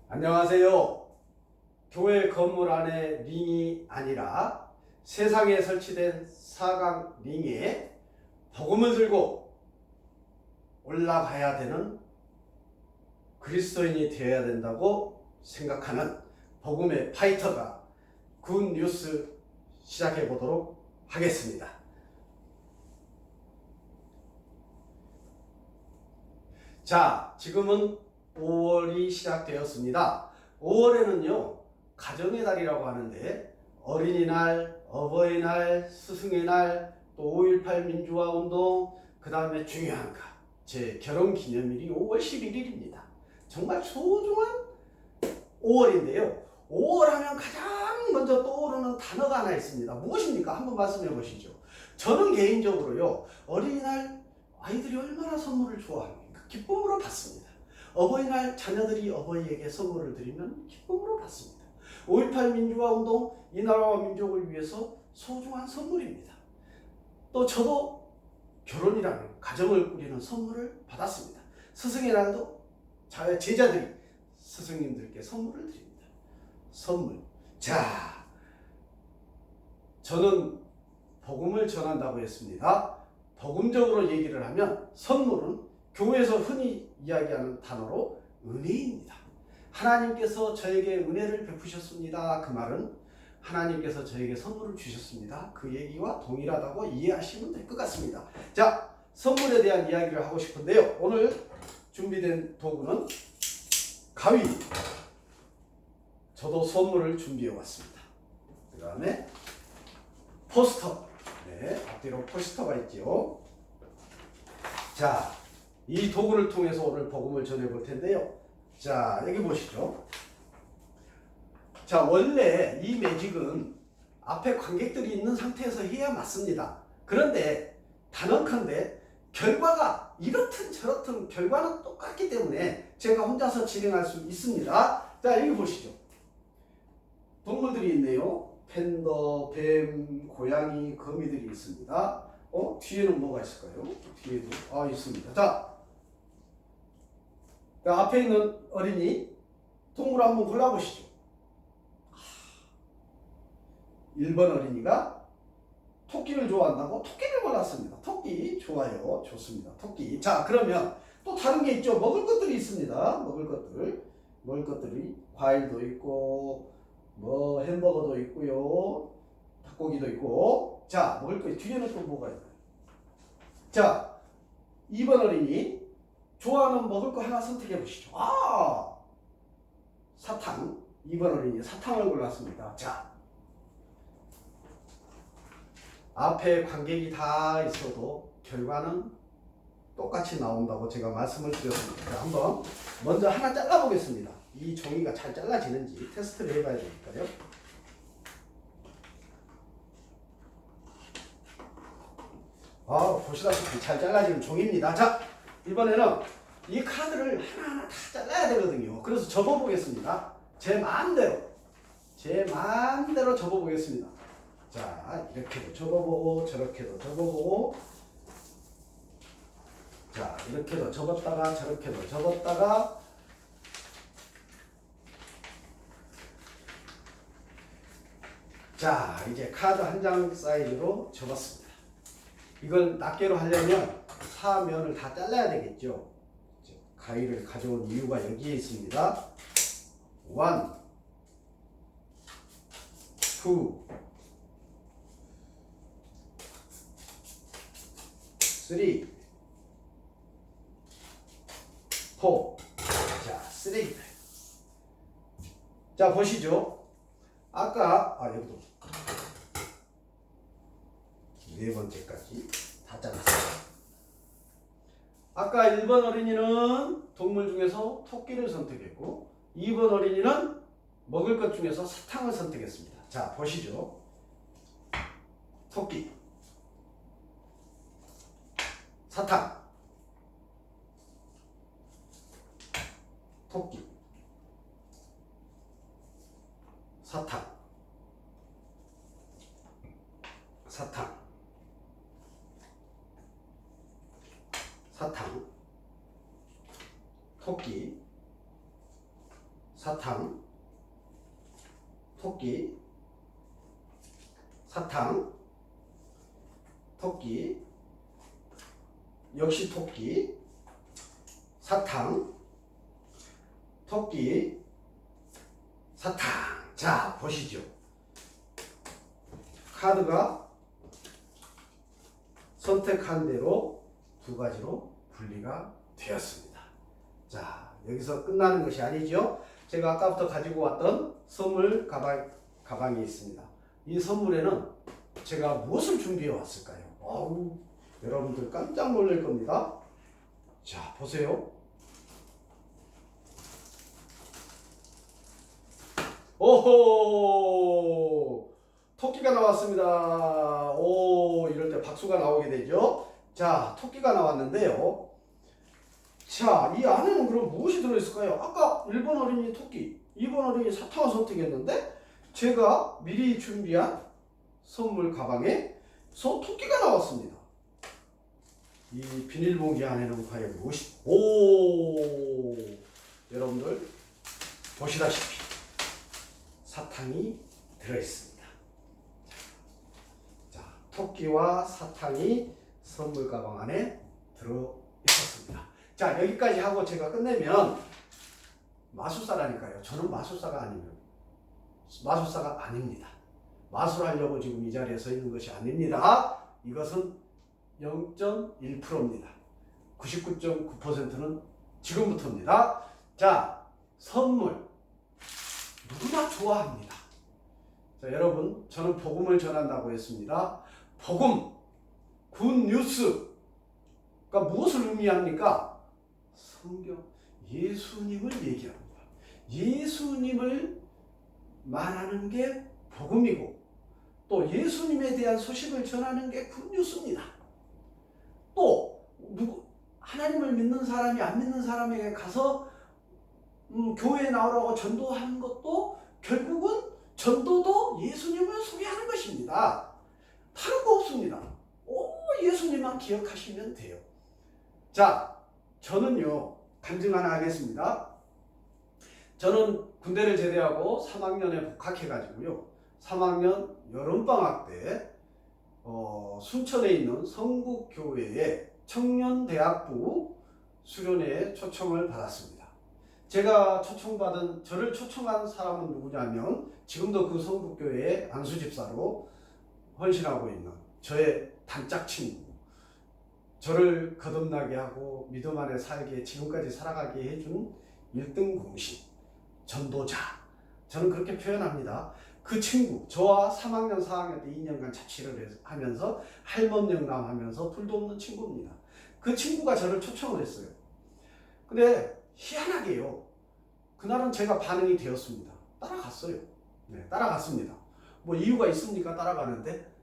안녕하세요. 교회 건물 안에 링이 아니라 세상에 설치된 사각 링에 복음을 들고 올라가야 되는 그리스도인이 되어야 된다고 생각하는 복음의 파이터가 굿 뉴스 시작해 보도록 하겠습니다. 자, 지금은 5월이 시작되었습니다. 5월에는요, 가정의 달이라고 하는데 어린이날, 어버이날, 스승의 날, 또 5.18 민주화 운동, 그 다음에 중요한 거, 제 결혼 기념일이 5월 11일입니다. 정말 소중한 5월인데요. 5월 하면 가장 먼저 떠오르는 단어가 하나 있습니다. 무엇입니까? 한번 말씀해 보시죠. 저는 개인적으로요, 어린이날 아이들이 얼마나 선물을 좋아합니까? 기쁨으로 받습니다. 어버이날 자녀들이 어버이에게 선물을 드리면 기쁨으로 받습니다. 5.18 민주화 운동, 이 나라와 민족을 위해서 소중한 선물입니다. 또 저도 결혼이라는 가정을 꾸리는 선물을 받았습니다. 스승의 날도 제자들이 스승님들께 선물을 드립니다. 선물. 자, 저는 복음을 전한다고 했습니다. 복음적으로 얘기를 하면 선물은 교회에서 흔히 이야기하는 단어로 은혜입니다. 하나님께서 저에게 은혜를 베푸셨습니다. 그 말은 하나님께서 저에게 선물을 주셨습니다. 그 얘기와 동일하다고 이해하시면 될 것 같습니다. 자, 선물에 대한 이야기를 하고 싶은데요. 오늘 준비된 도구는 가위입니다. 저도 선물을 준비해 왔습니다. 그 다음에 포스터. 네, 앞뒤로 포스터가 있죠. 자, 이 도구를 통해서 오늘 복음을 전해 볼 텐데요. 자, 여기 보시죠. 자, 원래 이 매직은 앞에 관객들이 있는 상태에서 해야 맞습니다. 그런데 단언컨대 결과가 이렇든 저렇든 결과는 똑같기 때문에 제가 혼자서 진행할 수 있습니다. 자, 여기 보시죠. 동물들이 있네요. 팬더, 뱀, 고양이, 거미들이 있습니다. 뒤에는 뭐가 있을까요? 뒤에도 있습니다. 자, 앞에 있는 어린이 동물 한번 골라보시죠. 1번 어린이가 토끼를 좋아한다고 토끼를 골랐습니다. 토끼 좋아요. 좋습니다. 토끼. 자, 그러면 또 다른 게 있죠. 먹을 것들이 있습니다. 먹을 것들이 과일도 있고 뭐 햄버거도 있고요. 닭고기도 있고. 자, 먹을 거 뒤에는 또 뭐가 있나요? 자, 2번 어린이 좋아하는 먹을 거 하나 선택해 보시죠. 사탕. 2번 어린이 사탕을 골랐습니다. 자, 앞에 관객이 다 있어도 결과는 똑같이 나온다고 제가 말씀을 드렸습니다. 자, 한번 먼저 하나 잘라보겠습니다. 이 종이가 잘 잘라지는지 테스트를 해봐야 되니까요. 보시다시피 잘 잘라지는 종이입니다. 자, 이번에는 이 카드를 하나하나 다 잘라야 되거든요. 그래서 접어보겠습니다. 제 마음대로 접어보겠습니다. 자, 이렇게도 접어보고 저렇게도 접어보고, 자, 이렇게도 접었다가 저렇게도 접었다가, 자, 이제 카드 한 장 사이즈로 접었습니다. 이걸 낱개로 하려면 사면을 다 잘라야 되겠죠. 가위를 가져온 이유가 여기에 있습니다. 1, 2, 3, 4. 자, 3. 자, 보시죠. 아까 여기도 네 번째까지 다 잘랐어요. 아까 1번 어린이는 동물 중에서 토끼를 선택했고 2번 어린이는 먹을 것 중에서 사탕을 선택했습니다. 자, 보시죠. 토끼, 사탕, 토끼, 사탕, 사탕, 사탕, 토끼, 사탕, 토끼, 사탕, 토끼, 역시 토끼, 사탕, 토끼, 사탕. 자, 보시죠. 카드가 선택한 대로 두 가지로 분리가 되었습니다. 자, 여기서 끝나는 것이 아니죠. 제가 아까부터 가지고 왔던 선물 가방이 있습니다. 이 선물에는 제가 무엇을 준비해 왔을까요? 여러분들 깜짝 놀랄 겁니다. 자, 보세요. 오호! 토끼가 나왔습니다. 오, 이럴 때 박수가 나오게 되죠. 자, 토끼가 나왔는데요. 자, 이 안에는 그럼 무엇이 들어있을까요? 아까 1번 어린이 토끼, 2번 어린이 사탕을 선택했는데 제가 미리 준비한 선물 가방에서 토끼가 나왔습니다. 이 비닐봉지 안에는 과연 무엇이? 여러분들 보시다시피 사탕이 들어있습니다. 자, 토끼와 사탕이 선물 가방 안에 들어있었습니다. 자, 여기까지 하고 제가 끝내면 마술사라니까요. 저는 마술사가 아닙니다. 마술하려고 지금 이 자리에 서 있는 것이 아닙니다. 이것은 0.1%입니다. 99.9%는 지금부터입니다. 자, 선물 누구나 좋아합니다. 자, 여러분, 저는 복음을 전한다고 했습니다. 복음, 굿뉴스. 그러니까 무엇을 의미합니까? 성경, 예수님을 얘기합니다. 예수님을 말하는 게 복음이고 또 예수님에 대한 소식을 전하는 게 굿뉴스입니다. 또 하나님을 믿는 사람이 안 믿는 사람에게 가서 교회에 나오라고 전도하는 것도 결국은 전도도 예수님을 소개하는 것입니다. 다른 거 없습니다. 예수님만 기억하시면 돼요. 자, 저는요, 간증 하나 하겠습니다. 저는 군대를 제대하고 3학년에 복학해가지고요, 3학년 여름방학 때 순천에 있는 성국교회의 청년대학부 수련회에 초청을 받았습니다. 저를 초청한 사람은 누구냐면 지금도 그 성국교회의 안수집사로 헌신하고 있는 저의 단짝 친구, 저를 거듭나게 하고 믿음 안에 살게 지금까지 살아가게 해준 1등 공신 전도자, 저는 그렇게 표현합니다. 그 친구, 저와 3학년 4학년 때 2년간 자취를 하면서 할멈영남 하면서 둘도 없는 친구입니다. 그 친구가 저를 초청을 했어요. 근데 희한하게요, 그날은 제가 반응이 되었습니다. 따라갔어요. 네, 따라갔습니다. 뭐 이유가 있습니까? 따라가는데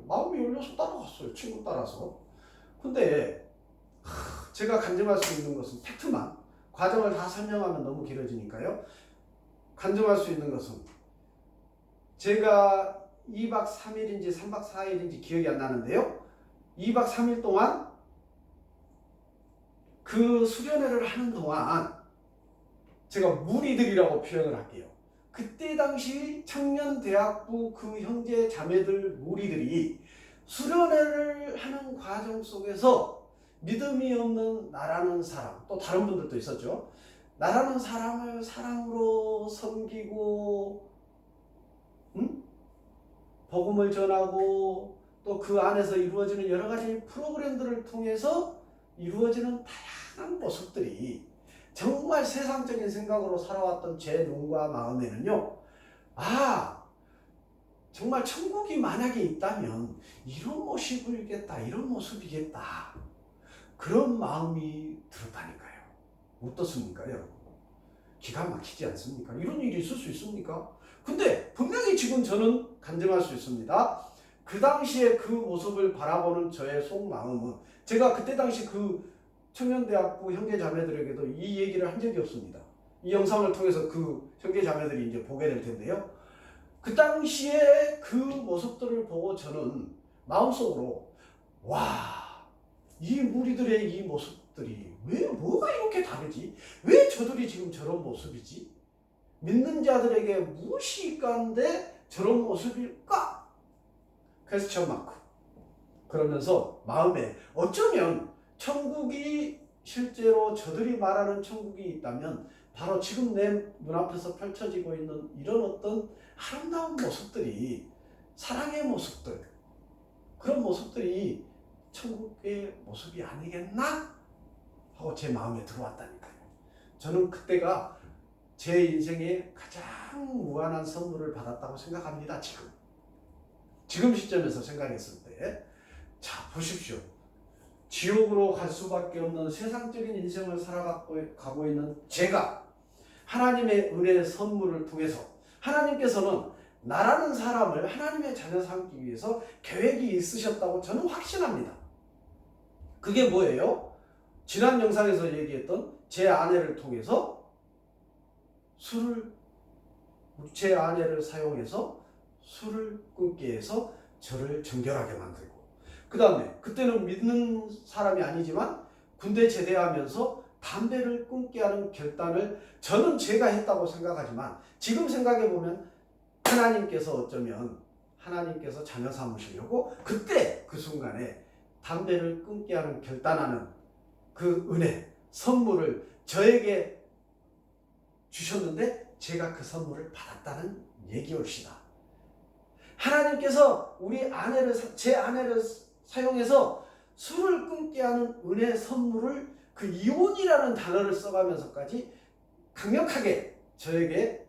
마음이 열려서 따라갔어요. 친구 따라서. 근데 제가 간증할 수 있는 것은 팩트만, 과정을 다 설명하면 너무 길어지니까요. 간증할 수 있는 것은 제가 2박 3일인지 3박 4일인지 기억이 안 나는데요, 2박 3일 동안 그 수련회를 하는 동안 제가 무리들이라고 표현을 할게요. 그때 당시 청년대학부 그 형제 자매들 무리들이 수련회를 하는 과정 속에서 믿음이 없는 나라는 사람, 또 다른 분들도 있었죠. 나라는 사람을 사랑으로 섬기고 복음을 전하고 또 그 안에서 이루어지는 여러 가지 프로그램들을 통해서 이루어지는 다양한 모습들이 정말 세상적인 생각으로 살아왔던 제 눈과 마음에는요, 정말 천국이 만약에 있다면 이런 모습이겠다, 이런 모습이겠다, 그런 마음이 들었다니까요. 어떻습니까, 여러분? 기가 막히지 않습니까? 이런 일이 있을 수 있습니까? 근데 분명히 지금 저는 간증할 수 있습니다. 그 당시에 그 모습을 바라보는 저의 속마음은, 제가 그때 당시 그 청년대학부 형제자매들에게도 이 얘기를 한 적이 없습니다. 이 영상을 통해서 그 형제자매들이 이제 보게 될 텐데요. 그 당시에 그 모습들을 보고 저는 마음속으로, 이 무리들의 이 모습들이 뭐가 이렇게 다르지? 왜 저들이 지금 저런 모습이지? 믿는 자들에게 무엇이 있간데 저런 모습일까? 퀘스천 마크. 그러면서 마음에 어쩌면 천국이 실제로 저들이 말하는 천국이 있다면 바로 지금 내 눈앞에서 펼쳐지고 있는 이런 어떤 아름다운 모습들이, 사랑의 모습들, 그런 모습들이 천국의 모습이 아니겠나? 하고 제 마음에 들어왔다니까요. 저는 그때가 제 인생에 가장 무한한 선물을 받았다고 생각합니다. 지금 시점에서 생각했을 때, 자 보십시오. 지옥으로 갈 수밖에 없는 세상적인 인생을 살아가고 있는 제가 하나님의 은혜의 선물을 통해서 하나님께서는 나라는 사람을 하나님의 자녀 삼기 위해서 계획이 있으셨다고 저는 확신합니다. 그게 뭐예요? 지난 영상에서 얘기했던 제 아내를 통해서 제 아내를 사용해서 술을 끊게 해서 저를 정결하게 만들고, 그 다음에 그때는 믿는 사람이 아니지만 군대 제대하면서 담배를 끊게 하는 결단을 저는 제가 했다고 생각하지만 지금 생각해보면 하나님께서 어쩌면 하나님께서 자녀 삼으시려고 그때 그 순간에 담배를 끊게 하는 결단하는 그 은혜, 선물을 저에게 주셨는데 제가 그 선물을 받았다는 얘기올시다. 하나님께서 제 아내를 사용해서 술을 끊게 하는 은혜 선물을 그 이혼이라는 단어를 써가면서까지 강력하게 저에게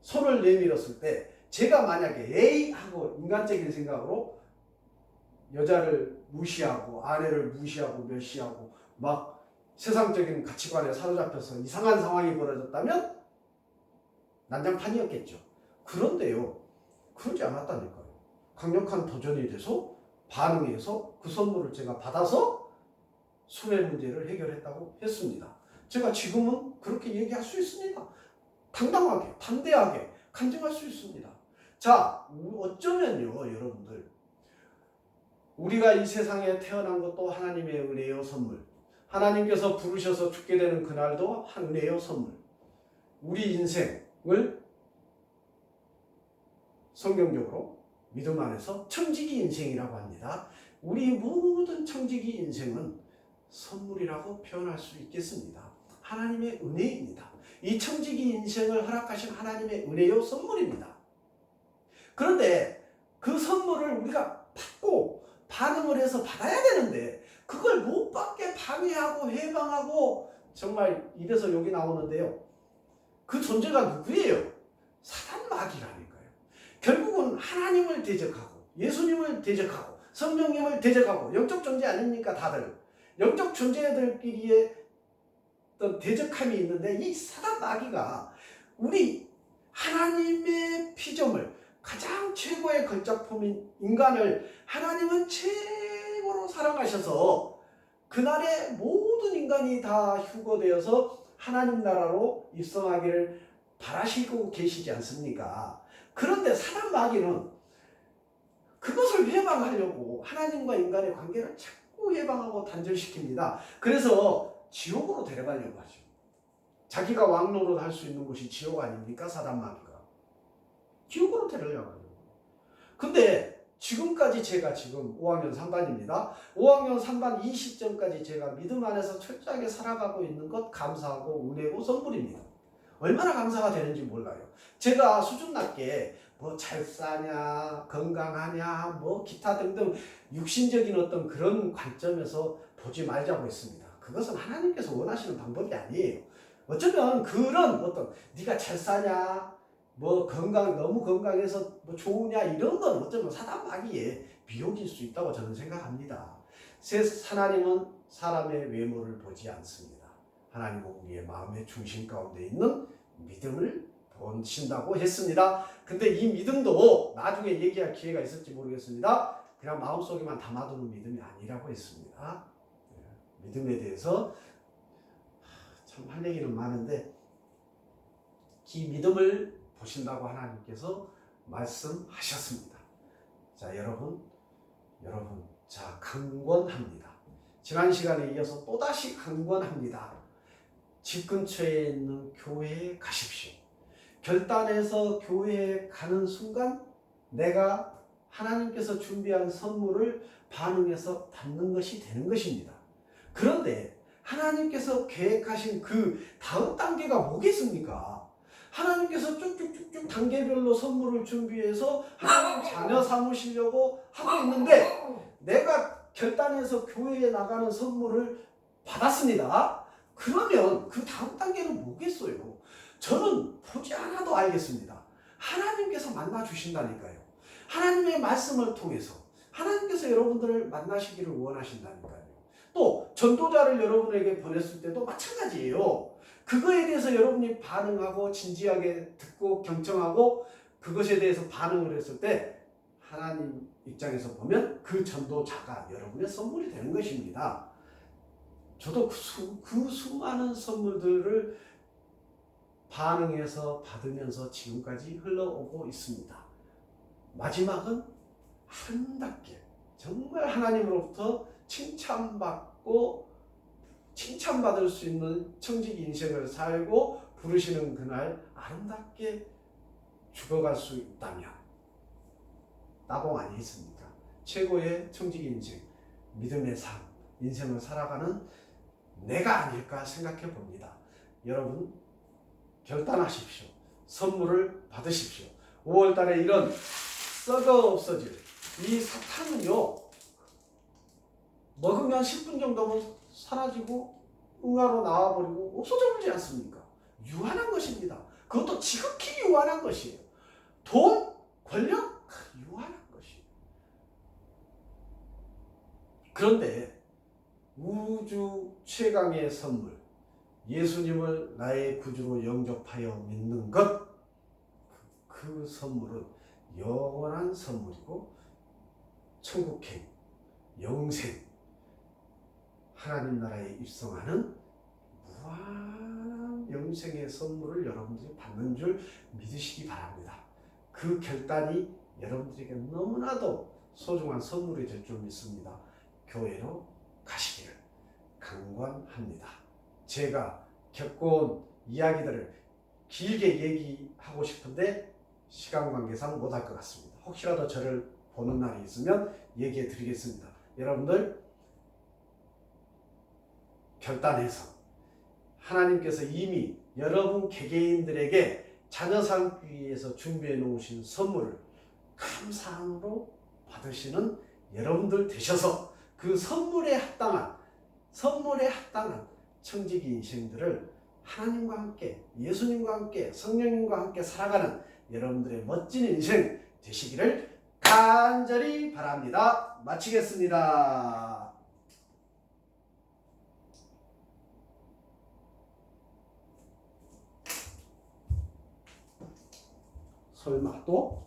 손을 내밀었을 때 제가 만약에 에이 하고 인간적인 생각으로 여자를 무시하고 아내를 무시하고 멸시하고 막 세상적인 가치관에 사로잡혀서 이상한 상황이 벌어졌다면 난장판이었겠죠. 그런데요, 그러지 않았다니까요. 강력한 도전이 돼서 반응해서 그 선물을 제가 받아서 술의 문제를 해결했다고 했습니다. 제가 지금은 그렇게 얘기할 수 있습니다. 당당하게, 담대하게 간증할 수 있습니다. 자, 어쩌면요, 여러분들, 우리가 이 세상에 태어난 것도 하나님의 은혜요 선물, 하나님께서 부르셔서 죽게 되는 그날도 은혜요 선물, 우리 인생을 성경적으로 믿음 안에서 청지기 인생이라고 합니다. 우리 모든 청지기 인생은 선물이라고 표현할 수 있겠습니다. 하나님의 은혜입니다. 이 청지기 인생을 허락하신 하나님의 은혜요 선물입니다. 그런데 그 선물을 우리가 받고 반응을 해서 받아야 되는데 그걸 못 받게 방해하고 해방하고, 정말 입에서 욕이 나오는데요, 그 존재가 누구예요? 사단 마귀라니까요. 결국은 하나님을 대적하고 예수님을 대적하고 성령님을 대적하고, 영적 존재 아닙니까? 다들 영적 존재들끼리의 어떤 대적함이 있는데, 이 사단 마귀가 우리 하나님의 피조물, 가장 최고의 걸작품인 인간을 하나님은 최고로 사랑하셔서 그날에 모든 인간이 다 휴거되어서 하나님 나라로 입성하기를 바라시고 계시지 않습니까? 그런데 사단 마귀는 그것을 해방하려고 하나님과 인간의 관계를 자꾸 해방하고 단절시킵니다. 그래서 지옥으로 데려가려고 하죠. 자기가 왕노릇 할 수 있는 곳이 지옥 아닙니까? 사단 마귀가 지옥으로 데려가려고. 근데 지금까지 제가 지금 5학년 3반입니다. 5학년 3반 이 시점까지 제가 믿음 안에서 철저하게 살아가고 있는 것 감사하고 은혜고 선물입니다. 얼마나 감사가 되는지 몰라요. 제가 수준 낮게 뭐 잘 사냐, 건강하냐, 뭐 기타 등등 육신적인 어떤 그런 관점에서 보지 말자고 했습니다. 그것은 하나님께서 원하시는 방법이 아니에요. 어쩌면 그런 어떤 네가 잘 사냐, 뭐 너무 건강해서 뭐 좋으냐, 이런 건 어쩌면 사단 마귀의 미혹일 수 있다고 저는 생각합니다. 하나님은 사람의 외모를 보지 않습니다. 하나님은 우리의 마음의 중심 가운데 있는 믿음을 보신다고 했습니다. 근데 이 믿음도 나중에 얘기할 기회가 있을지 모르겠습니다. 그냥 마음속에만 담아두는 믿음이 아니라고 했습니다. 믿음에 대해서 참 할 얘기는 많은데, 이 믿음을 보신다고 하나님께서 말씀하셨습니다. 자, 여러분, 자, 강권합니다. 지난 시간에 이어서 또다시 강권합니다. 집 근처에 있는 교회에 가십시오. 결단해서 교회에 가는 순간 내가 하나님께서 준비한 선물을 반응해서 받는 것이 되는 것입니다. 그런데 하나님께서 계획하신 그 다음 단계가 뭐겠습니까? 하나님께서 쭉쭉쭉쭉 단계별로 선물을 준비해서 하나님 자녀 삼으시려고 하고 있는데 내가 결단해서 교회에 나가는 선물을 받았습니다. 그러면 그 다음 단계는 뭐겠어요? 저는 보지 않아도 알겠습니다. 하나님께서 만나 주신다니까요. 하나님의 말씀을 통해서 하나님께서 여러분들을 만나시기를 원하신다니까요. 또 전도자를 여러분에게 보냈을 때도 마찬가지예요. 그거에 대해서 여러분이 반응하고 진지하게 듣고 경청하고 그것에 대해서 반응을 했을 때 하나님 입장에서 보면 그 전도자가 여러분의 선물이 되는 것입니다. 저도 그 수많은 선물들을 반응해서 받으면서 지금까지 흘러오고 있습니다. 마지막은 아름답게 정말 하나님으로부터 칭찬받고 칭찬받을 수 있는 청직 인생을 살고 부르시는 그날 아름답게 죽어갈 수 있다면 나봉 아니겠습니까? 최고의 청직 인생, 믿음의 삶, 인생을 살아가는 내가 아닐까 생각해 봅니다. 여러분 결단하십시오. 선물을 받으십시오. 5월달에 이런 썩어 없어질 이 사탕은요, 먹으면 10분 정도면 사라지고 응아로 나와버리고 없어져 버리지 않습니까? 유한한 것입니다. 그것도 지극히 유한한 것이에요. 돈, 권력, 유한한 것이에요. 그런데 우주 최강의 선물, 예수님을 나의 구주로 영접하여 믿는 것, 그 선물은 영원한 선물이고 천국행, 영생, 하나님 나라에 입성하는 무한한 영생의 선물을 여러분들이 받는 줄 믿으시기 바랍니다. 그 결단이 여러분들에게 너무나도 소중한 선물이 될 줄 믿습니다. 교회로 가시기를 강권합니다. 제가 겪어온 이야기들을 길게 얘기하고 싶은데 시간 관계상 못할 것 같습니다. 혹시라도 저를 보는 날이 있으면 얘기해 드리겠습니다. 여러분들 결단해서 하나님께서 이미 여러분 개개인들에게 자녀 삼기 위해서 준비해 놓으신 선물을 감사함으로 받으시는 여러분들 되셔서 그 선물에 합당한 청지기 인생들을 하나님과 함께, 예수님과 함께, 성령님과 함께 살아가는 여러분들의 멋진 인생 되시기를 간절히 바랍니다. 마치겠습니다. 설마 또?